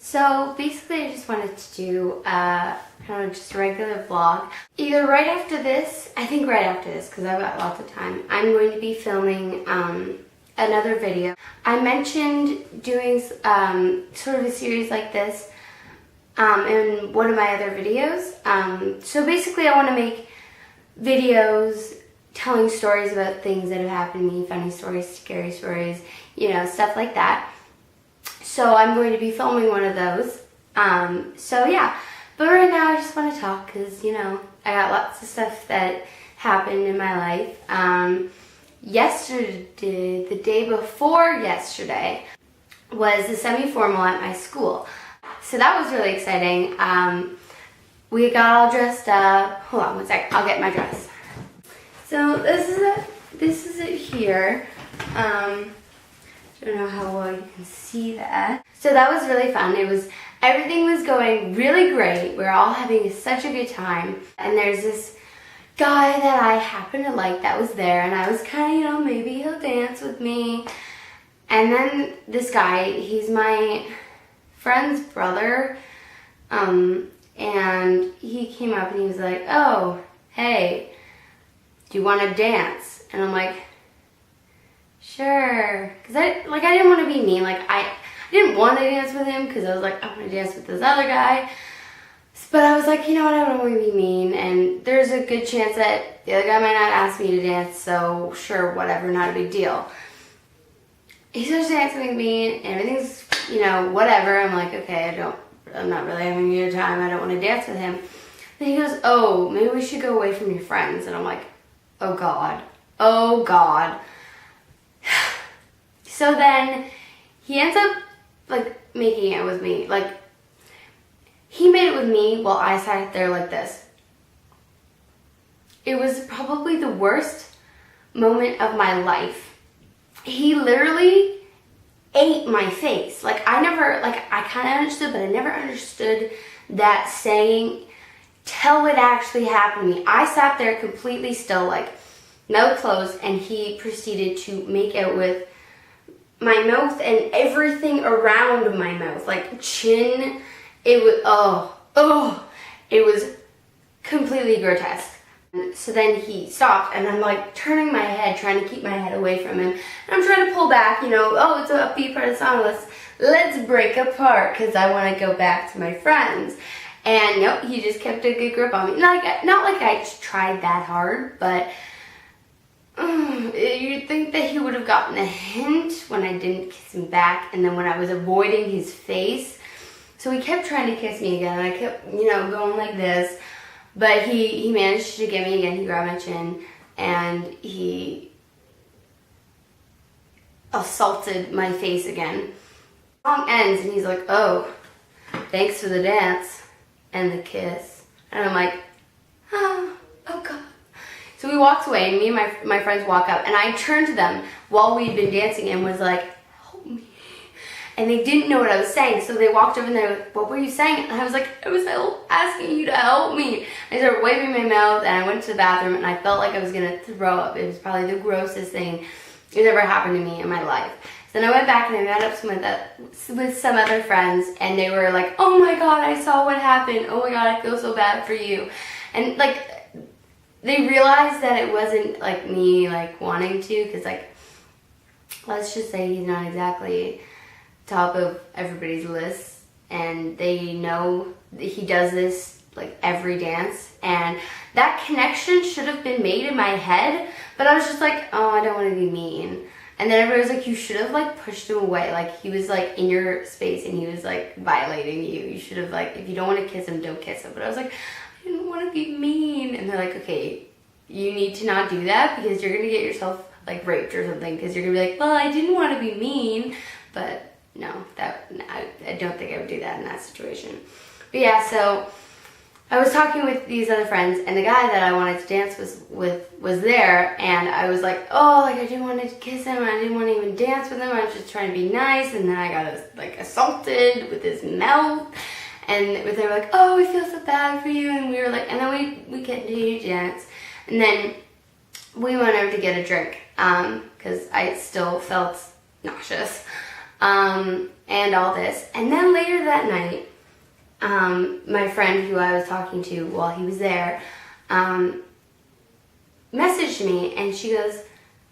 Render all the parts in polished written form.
So basically I just wanted to do kind of just a regular vlog. Either right after this, I think right after this because I've got lots of time, I'm going to be filming another video. I mentioned doing sort of a series like this in one of my other videos. So basically I want to make videos telling stories about things that have happened to me, funny stories, scary stories, you know, stuff like that. So I'm going to be filming one of those. So yeah, but right now I just want to talk because, you know, I got lots of stuff that happened in my life. Yesterday, the day before yesterday, was the semi-formal at my school. So that was really exciting. We got all dressed up. Hold on one sec, I'll get my dress. So this is it here. Don't know how well you can see that. So that was really fun. Everything was going really great. We were all having such a good time. And there's this guy that I happen to like that was there, and I was kind of, you know, maybe he'll dance with me. And then this guy, he's my friend's brother, and he came up and he was like, "Oh, hey, do you want to dance?" And I'm like, "Sure," because I didn't want to be mean. Like I didn't want to dance with him because I was like, I want to dance with this other guy. But I was like, you know what, I don't want to be mean, and there's a good chance that the other guy might not ask me to dance, so sure, whatever, not a big deal. He starts dancing with me, and everything's, you know, whatever. I'm like, okay, I'm not really having a good time, I don't want to dance with him. Then he goes, "Oh, maybe we should go away from your friends," and I'm like, oh God, oh God. So then he ends up, like, making it with me, like, he made it with me while I sat there like this. It was probably the worst moment of my life. He literally ate my face. Like, I kind of understood, but I never understood that saying till it actually happened to me. I sat there completely still, like, no clothes, and he proceeded to make out with my mouth and everything around my mouth, like chin. It was, it was completely grotesque. So then he stopped, and I'm like turning my head, trying to keep my head away from him. And I'm trying to pull back, you know, oh, it's an upbeat part of the song, let's break apart, because I want to go back to my friends. And nope, he just kept a good grip on me. Not like I tried that hard, but you'd think that he would have gotten a hint when I didn't kiss him back, and then when I was avoiding his face. So he kept trying to kiss me again, and I kept, you know, going like this. But he managed to get me again. He grabbed my chin, and he assaulted my face again. The song ends, and he's like, "Oh, thanks for the dance and the kiss." And I'm like, oh God. So he walks away, and me and my friends walk up, and I turned to them while we'd been dancing and was like, "Help me." And they didn't know what I was saying, so they walked over and they were like, "What were you saying?" And I was like, "I was asking you to help me." I started wiping my mouth, and I went to the bathroom, and I felt like I was gonna throw up. It was probably the grossest thing that's ever happened to me in my life. So then I went back and I met up with some other friends, and they were like, "Oh my God, I saw what happened. Oh my God, I feel so bad for you." And like, they realized that it wasn't like me like wanting to, because like, let's just say he's not exactly top of everybody's list, and they know that he does this like every dance, and that connection should have been made in my head, but I was just like, oh, I don't want to be mean. And then everybody was like, you should have like pushed him away, like he was like in your space and he was like violating you. You should have, like, if you don't want to kiss him, don't kiss him. But I was like, I didn't want to be mean. And they're like, okay, you need to not do that because you're gonna get yourself like raped or something, because you're gonna be like, well, I didn't want to be mean. But no, I don't think I would do that in that situation. But yeah, so I was talking with these other friends, and the guy that I wanted to dance with was there, and I was like, oh, like I didn't want to kiss him, I didn't want to even dance with him, I was just trying to be nice, and then I got like assaulted with his mouth, and they were like, oh, I feel so bad for you, and we were like, and then we continued to dance, and then we went over to get a drink, because I still felt nauseous. and all this. And then later that night, my friend who I was talking to while he was there, messaged me, and she goes,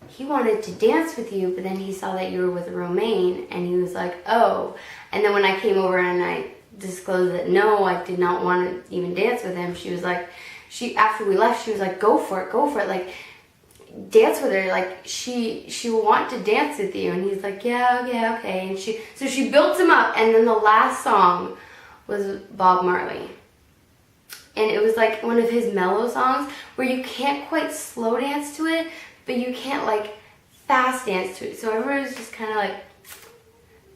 he wanted to dance with you, but then he saw that you were with Romaine, and he was like, oh. And then when I came over and I disclosed that no, I did not want to even dance with him, she was like, after we left, she was like, go for it, like, dance with her, like, she will want to dance with you. And he's like, yeah, okay. And she built him up, and then the last song was Bob Marley. And it was like one of his mellow songs where you can't quite slow dance to it, but you can't like fast dance to it. So everyone was just kind of like,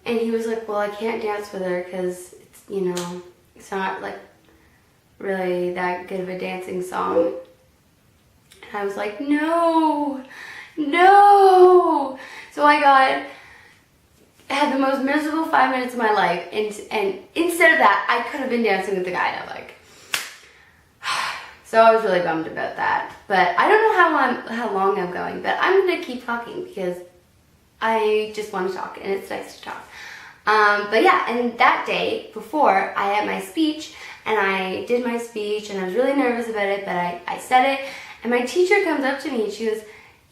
and he was like, well, I can't dance with her because it's, you know, it's not like really that good of a dancing song. And I was like, no. So I had the most miserable 5 minutes of my life, and instead of that, I could have been dancing with the guy I like. So I was really bummed about that. But I don't know how long I'm going, but I'm gonna keep talking because I just want to talk, and it's nice to talk. But yeah, and that day before, I had my speech, and I did my speech, and I was really nervous about it, but I said it, and my teacher comes up to me, and she goes,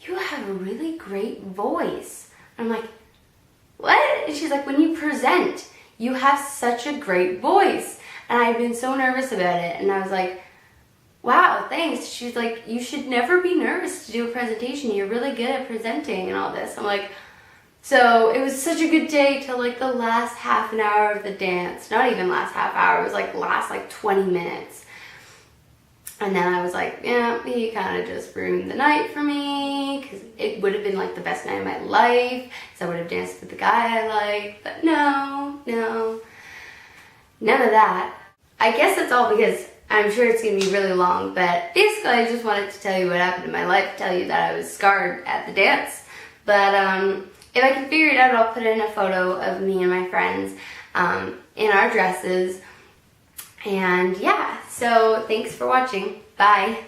you have a really great voice. I'm like, what? And she's like, when you present, you have such a great voice. And I've been so nervous about it, and I was like, wow, thanks. She's like, you should never be nervous to do a presentation. You're really good at presenting and all this. I'm like, so it was such a good day till like the last half an hour of the dance. Not even last half hour. It was like last like 20 minutes. And then I was like, yeah, he kind of just ruined the night for me, because it would have been like the best night of my life, because I would have danced with the guy I like. But no, none of that. I guess that's all because I'm sure it's going to be really long, but basically I just wanted to tell you what happened in my life, tell you that I was scarred at the dance. But if I can figure it out, I'll put in a photo of me and my friends in our dresses. And yeah, so thanks for watching. Bye.